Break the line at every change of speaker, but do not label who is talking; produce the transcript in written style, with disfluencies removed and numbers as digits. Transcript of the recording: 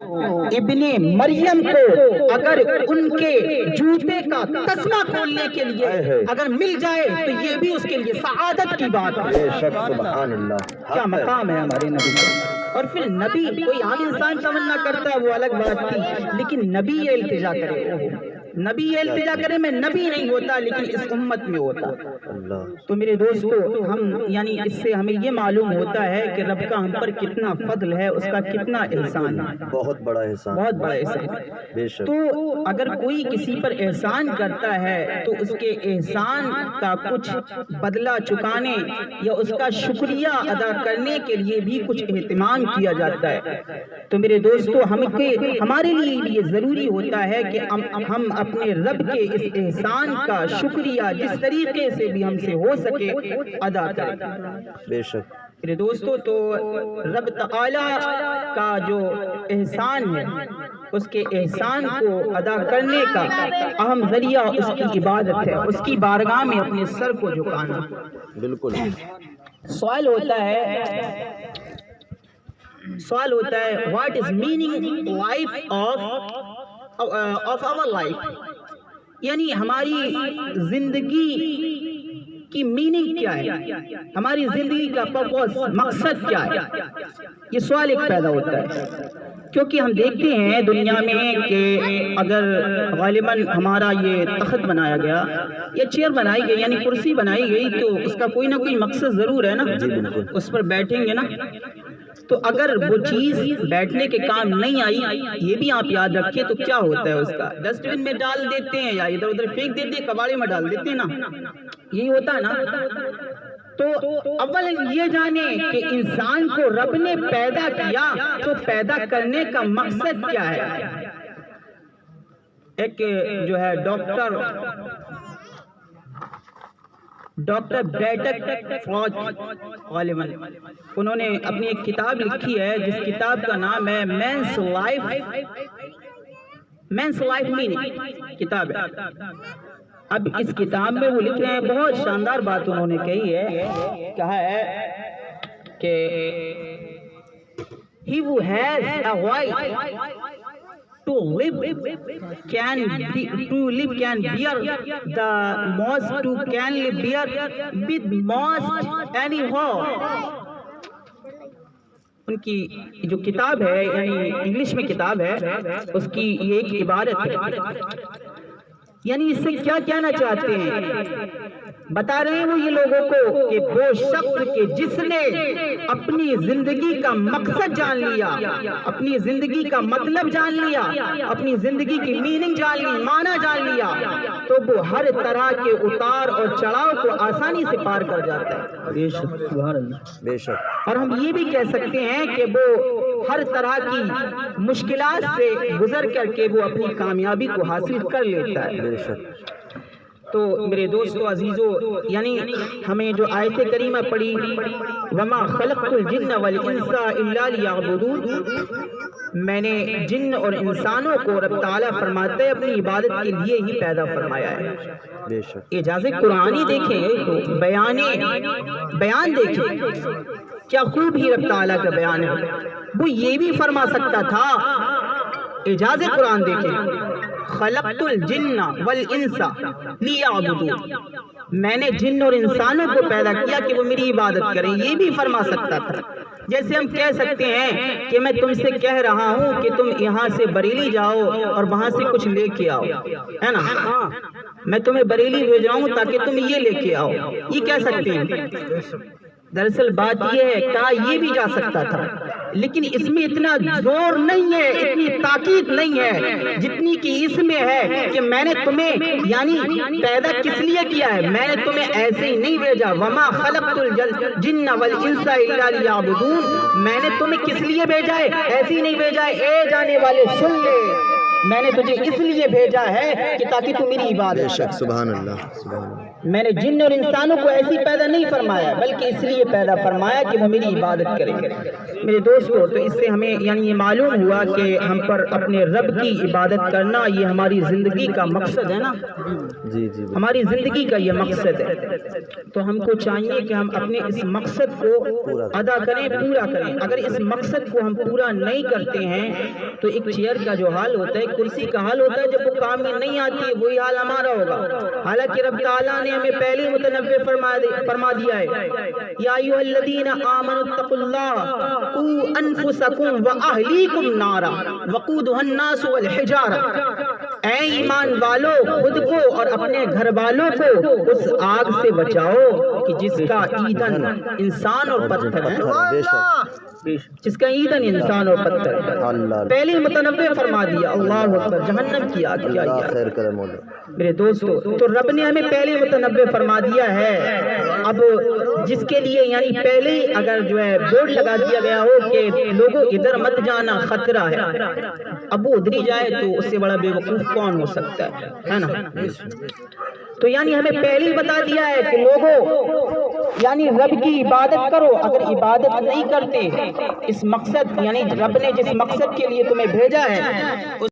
ابن مریم کو اگر ان کے جوتے کا تسمہ کھولنے کے لیے اگر مل جائے تو یہ بھی اس کے لیے سعادت کی بات ہے۔
سبحان اللہ،
کیا مقام ہے ہمارے نبی کا۔ اور پھر نبی کوئی عام انسان تمنا کرتا ہے وہ الگ بات تھی، لیکن نبی یہ التجا کرے، نبی یہ التجا کرے میں نبی نہیں ہوتا لیکن اس امت میں ہوتا۔ تو میرے دوستو ہم یعنی اس سے ہمیں یہ معلوم ہوتا ہے کہ رب کا ہم پر کتنا فضل ہے، اس کا کتنا احسان ہے،
بہت بڑا احسان،
بہت بڑا احسان۔
بے شک۔
تو اگر کوئی کسی پر احسان کرتا ہے تو اس کے احسان کا کچھ بدلہ چکانے یا اس کا شکریہ ادا کرنے کے لیے بھی کچھ اہتمام کیا جاتا ہے۔ تو میرے دوستو ہمارے لیے بھی یہ ضروری ہوتا ہے کہ ہم اپنے رب کے اس احسان کا شکریہ جس طریقے سے بھی ہم سے ہو سکے ادا کریں۔
بے شک
میرے دوستو تو رب تعالی کا جو احسان ہے اس کے احسان کو ادا کرنے کا اہم ذریعہ اس کی عبادت ہے، اس کی بارگاہ میں اپنے سر کو جھکانا۔
بالکل۔
سوال ہوتا ہے what is meaning life of our life, یعنی ہماری زندگی کی میننگ کیا ہے، ہماری زندگی کا پرپس، مقصد کیا ہے، یہ سوال ایک پیدا ہوتا ہے۔ کیونکہ ہم دیکھتے ہیں دنیا میں کہ اگر غالباً ہمارا یہ تخت بنایا گیا یا چیئر بنائی گئی یعنی کرسی بنائی گئی تو اس کا کوئی نہ کوئی مقصد ضرور ہے نا، اس پر بیٹھیں گے نا، تو اگر وہ چیز بیٹھنے کے کام نہیں آئی یہ بھی آپ یاد رکھیں تو کیا ہوتا ہے، اس کا ڈسٹ بن میں ڈال دیتے ہیں یا ادھر ادھر پھینک دیتے ہیں، کباڑے میں ڈال دیتے ہیں نا، یہی ہوتا ہے نا۔ تو اول یہ جانیں کہ انسان کو رب نے پیدا کیا تو پیدا کرنے کا مقصد کیا ہے۔ ایک جو ہے ڈاکٹر بریٹک فراچ غالباً انہوں نے اپنی ایک کتاب لکھی ہے جس کتاب کا نام ہے مینس لائف میننگ کتاب ہے۔ اب اس کتاب میں وہ لکھ رہے ہیں، بہت شاندار بات انہوں نے کہی ہے، کہا ہے کہ he who has a right to live can bear the most to can bear with most anyhow۔ ان کی جو کتاب ہے یعنی انگلش میں کتاب ہے اس کی یہ ایک عبارت ہے، یعنی اس سے کیا کہنا چاہتے ہیں، بتا رہے ہیں وہ یہ لوگوں کو کہ وہ شخص کہ جس نے اپنی زندگی کا مقصد جان لیا، اپنی زندگی کا مطلب جان لیا، اپنی زندگی کی میننگ جان لی، معنی جان لیا، تو وہ ہر طرح کے اتار اور چڑھاؤ کو آسانی سے پار کر جاتا ہے۔ بے شک، سبحان اللہ، بے شک۔ اور ہم یہ بھی کہہ سکتے ہیں کہ وہ ہر طرح کی مشکلات سے گزر کر کے وہ اپنی کامیابی کو حاصل کر لیتا ہے۔ بے شک۔ تو میرے دوستو عزیزو یعنی ہمیں جو آیت کریمہ پڑھی وَمَا خَلَقْتُ الْجِنَّ وَالْإِنسَ إِلَّا لِيَعْبُدُونَ، میں نے جن اور انسانوں کو رب تعالیٰ فرماتے اپنی عبادت کے لیے ہی پیدا فرمایا ہے۔ بے شک۔ اعجاز قرآنی دیکھیں، بیان دیکھیں، کیا خوب ہی رب تعالیٰ کا بیان ہے۔ وہ یہ بھی فرما سکتا تھا، اعجاز قرآن دیکھیں، خلقت الجن والانس لیعبدون، میں نے جن اور انسانوں کو پیدا کیا کہ وہ میری عبادت کریں، یہ بھی فرما سکتا تھا۔ جیسے ہم کہہ سکتے ہیں کہ میں تم سے کہہ رہا ہوں کہ تم یہاں سے بریلی جاؤ اور وہاں سے کچھ لے کے آؤ، ہے نا، میں تمہیں بریلی بھیج رہا ہوں تاکہ تم یہ لے کے آؤ، یہ کہہ سکتے ہیں۔ دراصل بات یہ ہے کہا یہ بھی جا سکتا تھا، لیکن اس میں اتنا زور نہیں ہے، اتنی تاکید نہیں ہے جتنی کہ اس میں ہے کہ میں نے تمہیں یعنی پیدا کس لیے کیا ہے، میں نے تمہیں ایسے ہی نہیں بھیجا۔ وما خلقت الجن والانس الا لیعبدون، میں نے تمہیں کس لیے بھیجا ہے، ایسے ہی نہیں بھیجا ہے۔ اے جانے والے سن لے، میں نے تجھے اس لیے بھیجا ہے کہ تاکہ تو میری
بے
عبادت
شک
کر۔
سبحان اللہ سبحان اللہ
میں نے جن اور انسانوں کو ایسی پیدا نہیں فرمایا بلکہ اس لیے پیدا فرمایا کہ وہ میری عبادت کریں۔ میرے دوستو، تو اس سے ہمیں یعنی یہ معلوم ہوا کہ ہم پر اپنے رب کی عبادت کرنا یہ ہماری زندگی کا مقصد ہے نا،
جی جی
ہماری زندگی کا یہ مقصد ہے۔ تو ہم کو چاہیے کہ ہم اپنے اس مقصد کو ادا کریں، پورا کریں۔ اگر اس مقصد کو ہم پورا نہیں کرتے ہیں تو ایک چیئر کا جو حال ہوتا ہے، کرسی کا حال ہوتا ہے، جب وہ کام میں نہیں آتی ہے وہی حال ہمارا ہوگا۔ حالانکہ رب تعالیٰ نے ہمیں پہلے متنبع فرما دیا ہے، یا ایھا الذین آمنوا اتقوا اللہ قوا انفسکم واہلیکم نارا وقودھا الناس والحجارہ۔ اے ایمان والو، خود کو اور اپنے گھر والوں کو اس آگ سے بچاؤ کہ جس کا ایندھن انسان اور پتھر ہے،
بے شک
جس کا ایندھن انسان اور پتھر ہے۔
اللہ
پہلے متنبع فرما دیا، اللہ اکبر، جہنم کی آگ کیا
اللہ
یار۔
خیر کرے مولا۔
میرے دوستو، تو رب نے ہمیں پہلے متنبع فرما دیا ہے۔ اب جس کے لیے یعنی پہلے اگر جو ہے بورڈ لگا دیا گیا ہو کہ لوگوں ادھر مت جانا، خطرہ ہے، اب وہ ادھر ہی جائے تو اس سے بڑا بے وقوف کون ہو سکتا ہے نا؟ تو یعنی ہمیں پہلے ہی بتا دیا ہے کہ لوگوں یعنی رب کی عبادت کرو۔ اگر عبادت نہیں کرتے، اس مقصد یعنی رب نے جس مقصد کے لیے تمہیں بھیجا ہے